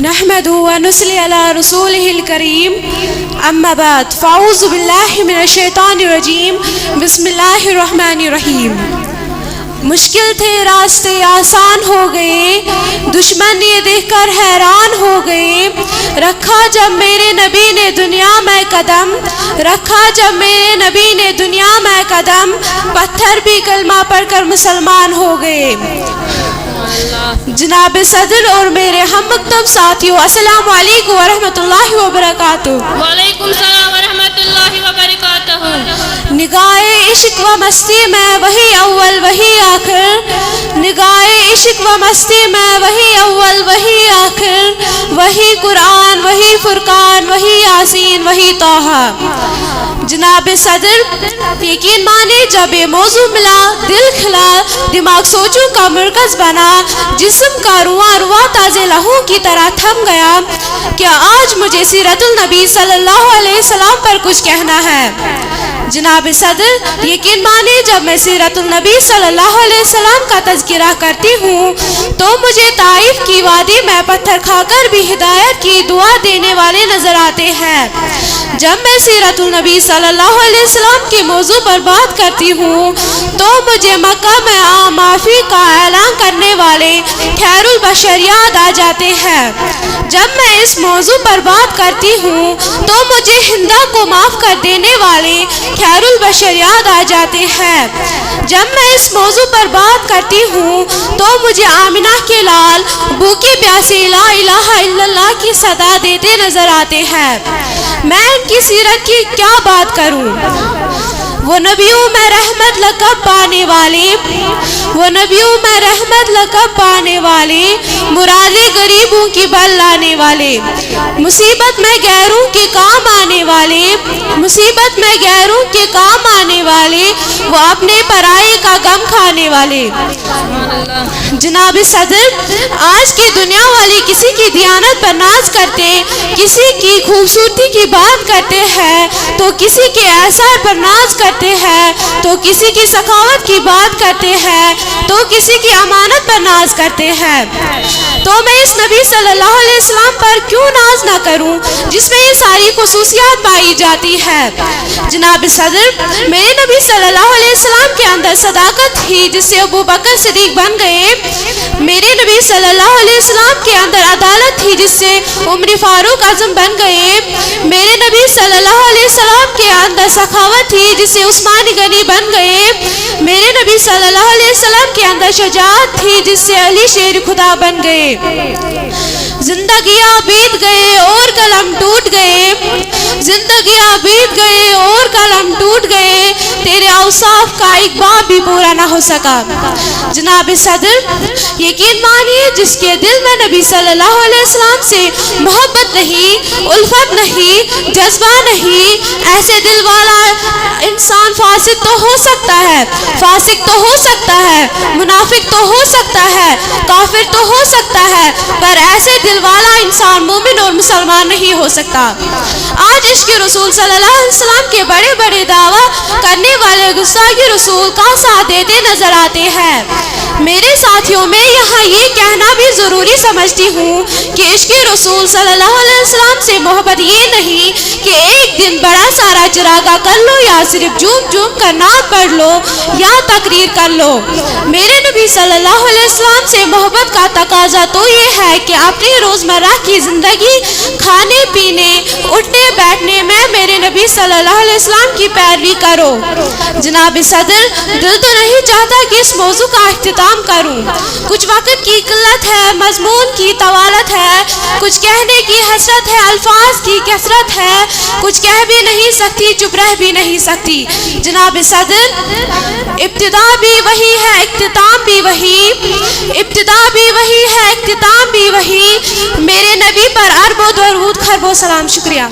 نحمده ونصلي على رسوله الكريم اما بعد فاعوذ باللہ من الشیطان الرجیم بسم اللہ الرحمن الرحیم۔ مشکل تھے راستے آسان ہو گئے، دشمن یہ دیکھ کر حیران ہو گئے، رکھا جب میرے نبی نے دنیا میں قدم، رکھا جب میرے نبی نے دنیا میں قدم، پتھر بھی کلمہ پڑھ کر مسلمان ہو گئے۔ جناب صدر اور میرے ہم مکتب ساتھیوں، السلام علیکم ورحمۃ اللہ وبرکاتہ۔ وعلیکم السلام ورحمۃ اللہ وبرکاتہ۔ نگاہ عشق و مستی میں وہی اول وہی آخر، نگاہ عشق و مستی میں وہی اول وہی آخر، وہی قرآن وہی فرقان وہی یاسین وہی طٰہٰ۔ جناب صدر یقین مانے جب یہ موضوع ملا، دل کھلا، دماغ سوچوں کا مرکز بنا، جسم کا رواں رواں تازے لہو کی طرح تھم گیا۔ کیا آج مجھے سیرت النبی صلی اللہ علیہ وسلم پر کچھ کہنا ہے؟ جناب صدر یقین مانے جب میں سیرت النبی صلی اللہ علیہ وسلم کا تذکرہ کرتی ہوں تو مجھے طائف کی وادی میں پتھر کھا کر بھی ہدایت کی دعا دینے والے نظر آتے ہیں۔ جب میں سیرت النبی صلی اللہ علیہ وسلم کے موضوع پر بات کرتی ہوں تو مجھے مکہ میں عام معافی کا اعلان کرنے والے خیر البشر یاد آ جاتے ہیں۔ جب میں اس موضوع پر بات کرتی ہوں تو مجھے ہندا کو معاف کر دینے والے خیر البشر یاد آ جاتے ہیں۔ جب میں اس موضوع پر بات کرتی ہوں تو مجھے آمنہ کے لال بھوکے پیاسے لا الہ الا اللہ کی صدا دیتے نظر آتے ہیں۔ میں ان کی سیرت کی کیا بات کروں؟ وہ نبیوں میں رحمت لقب پانے والے، وہ نبیوں میں رحمت لقب پانے والے، مرادیں غریبوں کی بل لانے والے، مصیبت میں غیروں کے کام آنے والے، مصیبت میں غیروں کے کام آنے والے، وہ اپنے پرائے کا غم کھانے والے۔ جناب صدر آج کی دنیا والے کسی کی دیانت پر ناز کرتے، کسی کی خوبصورتی کی بات کرتے ہیں تو کسی کے اثر پر ناز کرتے ہیں، تو کسی کی سخاوت کی بات کرتے ہیں تو کسی کی امانت پر ناز کرتے ہیں۔ تو میں اس نبی صلی اللہ علیہ وسلم پر کیوں ناز نہ کروں جس میں یہ ساری خصوصیات پائی جاتی ہے؟ جناب صدر میرے نبی صلی اللہ علیہ وسلم کے اندر صداقت تھی جس سے ابو بکر صدیق بن گئے، میرے نبی صلی اللہ علیہ وسلم کے اندر عدالت تھی جس سے عمر فاروق اعظم بن گئے، میرے نبی صلی اللہ علیہ وسلم کے اندر سخاوت تھی جس سے عثمان غنی بن گئے، میرے نبی صلی اللہ علیہ وسلم کے اندر شجاعت تھی جس سے علی شیر خدا بن گئے۔ زندگیاں بیت گئے اور قلم ٹوٹ گئے، زندگیاں بیت گئے اور قلم ٹوٹ گئے، تیرے اوصاف کا ایک باب بھی پورا نہ ہو سکا۔ جناب صدر یقین مانیے جس کے دل میں نبی صلی اللہ علیہ وسلم سے محبت نہیں، الفت نہیں، جذبہ نہیں، ایسے دل والا انسان فاسق تو ہو سکتا ہے، فاسق تو ہو سکتا ہے، منافق تو ہو سکتا ہے، کافر تو ہو سکتا ہے، پر ایسے دل والا انسان مومن اور مسلمان نہیں ہو سکتا۔ آج عشق رسول صلی اللہ علیہ وسلم کے بڑے بڑے دعویٰ کرنے والے گستاخی رسول کا ساتھ دیتے نظر آتے ہیں۔ میرے ساتھیوں میں یہاں یہ کہنا بھی ضروری سمجھتی ہوں کہ عشق رسول صلی اللہ علیہ وسلم سے محبت یہ نہیں کہ ایک دن بڑا سارا چراغا کر لو یا صرف جھوم جھوم کر نعت پڑھ لو یا تقریر کر لو۔ میرے نبی صلی اللہ علیہ وسلم سے محبت کا تقاضا تو یہ ہے کہ اپنی روزمرہ کی زندگی، کھانے پینے، اٹھنے بیٹھنے میں میرے نبی صلی اللہ علیہ وسلم کی پیروی کرو۔ جناب صدر دل تو نہیں چاہتا کہ اس موضوع کا اختتام کروں، کچھ وقت کی قلت ہے، مضمون کی طوالت ہے، کچھ کہنے کی حسرت ہے، الفاظ کی کثرت ہے، کچھ کہہ بھی نہیں سکتی، چپ رہ بھی نہیں سکتی۔ جناب صدر ابتدا بھی وہی ہے، اختتام بھی وہی، ابتدا بھی وہی ہے، اختتام بھی وہی، میرے نبی پر ارب و درود خرب و سلام۔ شکریہ۔